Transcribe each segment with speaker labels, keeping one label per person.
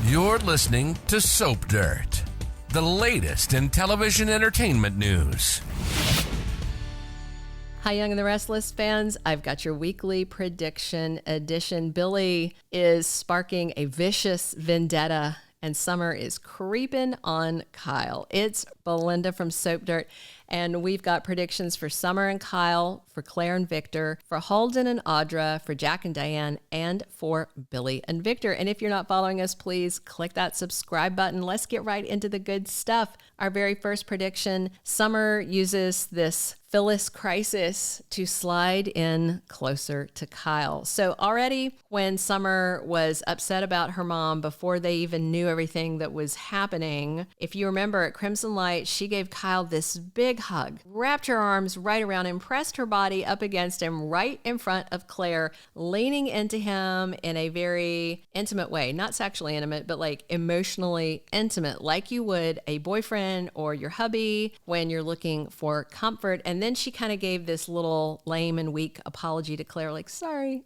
Speaker 1: You're listening to Soap Dirt, the latest in television entertainment news.
Speaker 2: Hi, Young and the Restless fans. I've got your weekly prediction edition. Billy is sparking a vicious vendetta, and Summer is creeping on Kyle. It's Belinda from Soap Dirt, and we've got predictions for Summer and Kyle, for Claire and Victor, for Holden and Audra, for Jack and Diane, and for Billy and Victor. And if you're not following us, please click that subscribe button. Let's get right into the good stuff. Our very first prediction, Summer uses this Phyllis crisis to slide in closer to Kyle. So already when Summer was upset about her mom before they even knew everything that was happening, if you remember at Crimson Light, she gave Kyle this big hug, wrapped her arms right around him, pressed her body up against him right in front of Claire, leaning into him in a very intimate way, not sexually intimate, but like emotionally intimate, like you would a boyfriend or your hubby when you're looking for comfort. And then she kind of gave this little lame and weak apology to Claire, like, sorry,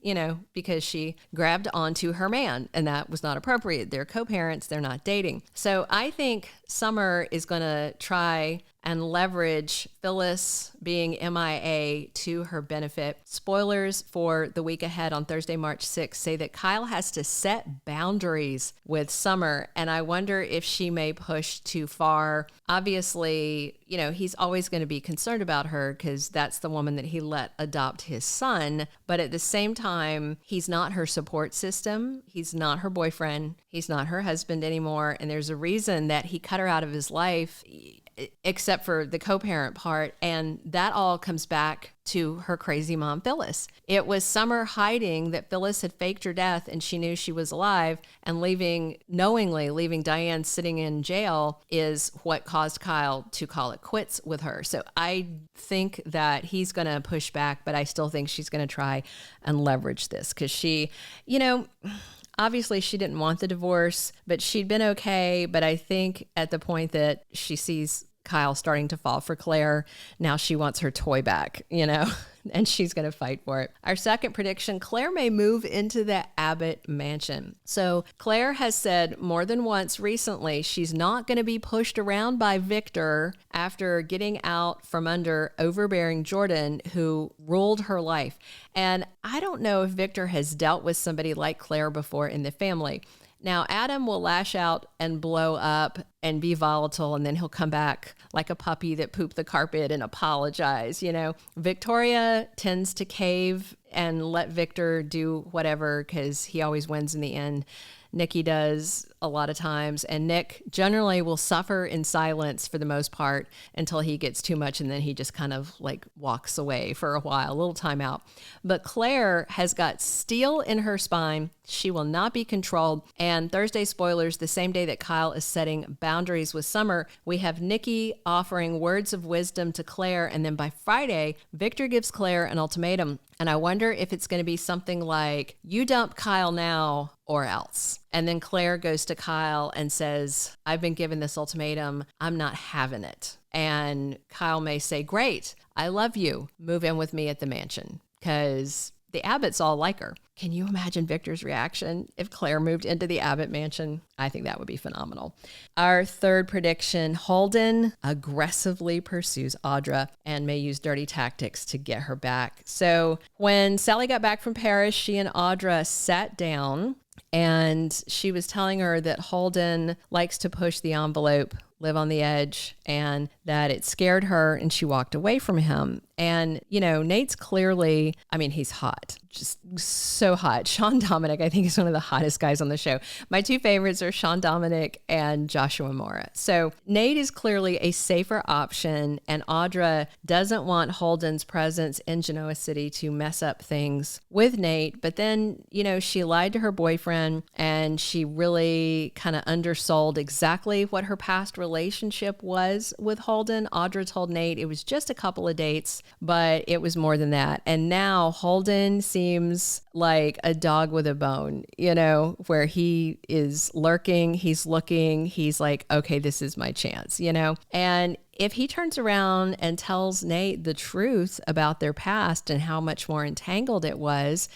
Speaker 2: because she grabbed onto her man, and that was not appropriate. They're co-parents, they're not dating. So I think Summer is going to try and leverage Phyllis being MIA to her benefit. Spoilers for the week ahead on Thursday, March 6th say that Kyle has to set boundaries with Summer, and I wonder if she may push too far. Obviously, he's always going to be concerned about her because that's the woman that he let adopt his son, but at the same time, he's not her support system. He's not her boyfriend. He's not her husband anymore, and there's a reason that he cut her out of his life, except for the co-parent part. And that all comes back to her crazy mom, Phyllis. It was Summer hiding that Phyllis had faked her death and she knew she was alive, and knowingly leaving Diane sitting in jail is what caused Kyle to call it quits with her. So I think that he's going to push back, but I still think she's going to try and leverage this because she, obviously, she didn't want the divorce, but she'd been okay. But I think at the point that she sees Kyle starting to fall for Claire, now she wants her toy back, and she's going to fight for it. Our second prediction, Claire may move into the Abbott mansion. So Claire has said more than once recently she's not going to be pushed around by Victor after getting out from under overbearing Jordan, who ruled her life. And I don't know if Victor has dealt with somebody like Claire before in the family. Now, Adam will lash out and blow up and be volatile, and then he'll come back like a puppy that pooped the carpet and apologize. Victoria tends to cave and let Victor do whatever because he always wins in the end. Nikki does a lot of times, and Nick generally will suffer in silence for the most part until he gets too much, and then he just kind of like walks away for a while, a little time out. But Claire has got steel in her spine. She will not be controlled. And Thursday spoilers, the same day that Kyle is setting boundaries with Summer, we have Nikki offering words of wisdom to Claire, and then by Friday, Victor gives Claire an ultimatum. And I wonder if it's going to be something like, you dump Kyle now or else. And then Claire goes to Kyle and says, I've been given this ultimatum. I'm not having it. And Kyle may say, great, I love you. Move in with me at the mansion. Because the Abbotts all like her. Can you imagine Victor's reaction if Claire moved into the Abbott mansion? I think that would be phenomenal. Our third prediction, Holden aggressively pursues Audra and may use dirty tactics to get her back. So when Sally got back from Paris, she and Audra sat down and she was telling her that Holden likes to push the envelope, live on the edge, and that it scared her and she walked away from him. And, Nate's clearly, he's hot, just so hot. Sean Dominic, I think, is one of the hottest guys on the show. My two favorites are Sean Dominic and Joshua Mora. So Nate is clearly a safer option, and Audra doesn't want Holden's presence in Genoa City to mess up things with Nate. But then, she lied to her boyfriend, and she really kind of undersold exactly what her past relationship was with Holden. Audra told Nate it was just a couple of dates, but it was more than that. And now Holden seems like a dog with a bone, where he is lurking, he's looking, he's like, okay, this is my chance, And if he turns around and tells Nate the truth about their past and how much more entangled it was,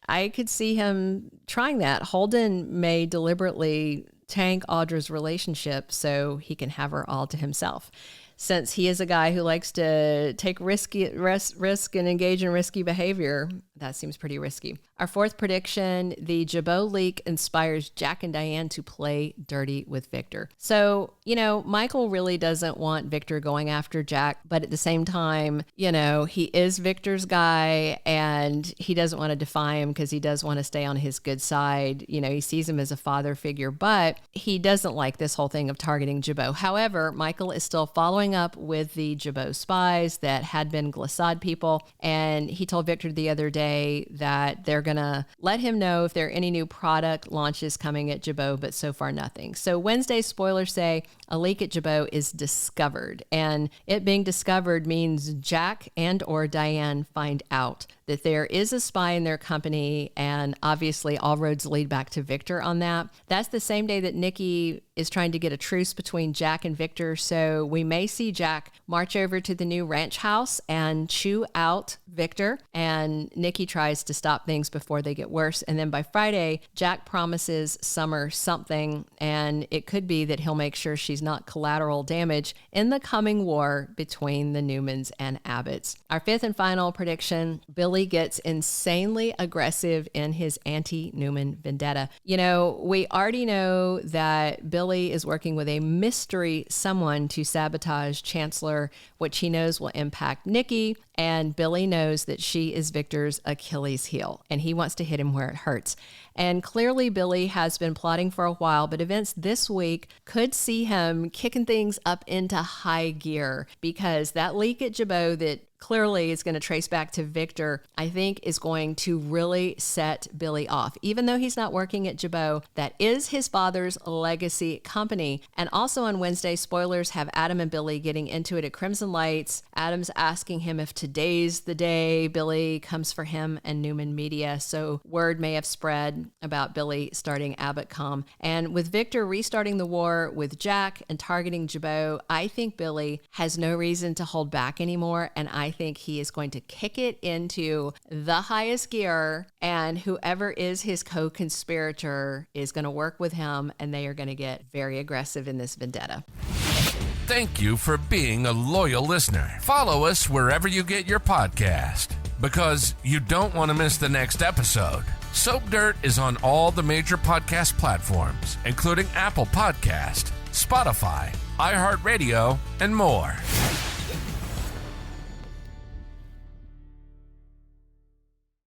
Speaker 2: I could see him trying that. Holden may deliberately tank Audra's relationship so he can have her all to himself. Since he is a guy who likes to take risk and engage in risky behavior, that seems pretty risky. Our fourth prediction, the Jabot leak inspires Jack and Diane to play dirty with Victor. So, Michael really doesn't want Victor going after Jack, but at the same time, he is Victor's guy and he doesn't want to defy him because he does want to stay on his good side. He sees him as a father figure, but he doesn't like this whole thing of targeting Jabot. However, Michael is still following up with the Jabot spies that had been Glissade people, and he told Victor the other day that they're going to let him know if there are any new product launches coming at Jabot, but so far nothing. So Wednesday's spoilers say a leak at Jabot is discovered, and it being discovered means Jack and or Diane find out that there is a spy in their company, and obviously all roads lead back to Victor on that. That's the same day that Nikki is trying to get a truce between Jack and Victor, so we may see Jack march over to the new ranch house and chew out Victor, and Nikki tries to stop things before they get worse. And then by Friday, Jack promises Summer something, and it could be that he'll make sure she's not collateral damage in the coming war between the Newmans and Abbotts. Our fifth and final prediction, Billy gets insanely aggressive in his anti-Newman vendetta. We already know that Billy is working with a mystery someone to sabotage Chancellor, which he knows will impact Nikki, and Billy knows that she is Victor's Achilles heel, and he wants to hit him where it hurts. And clearly Billy has been plotting for a while, but events this week could see him kicking things up into high gear, because that leak at Jabot that clearly is going to trace back to Victor, I think is going to really set Billy off. Even though he's not working at Jabot, that is his father's legacy company. And also on Wednesday, spoilers have Adam and Billy getting into it at Crimson Lights. Adam's asking him if today's the day Billy comes for him and Newman Media. So word may have spread about Billy starting AbbottCom. And with Victor restarting the war with Jack and targeting Jabot, I think Billy has no reason to hold back anymore. And I think he is going to kick it into the highest gear, and whoever is his co-conspirator is going to work with him, and they are going to get very aggressive in this vendetta.
Speaker 1: Thank you for being a loyal listener. Follow us wherever you get your podcast, because you don't want to miss the next episode. Soap Dirt is on all the major podcast platforms, including Apple Podcast, Spotify, iHeartRadio, and more.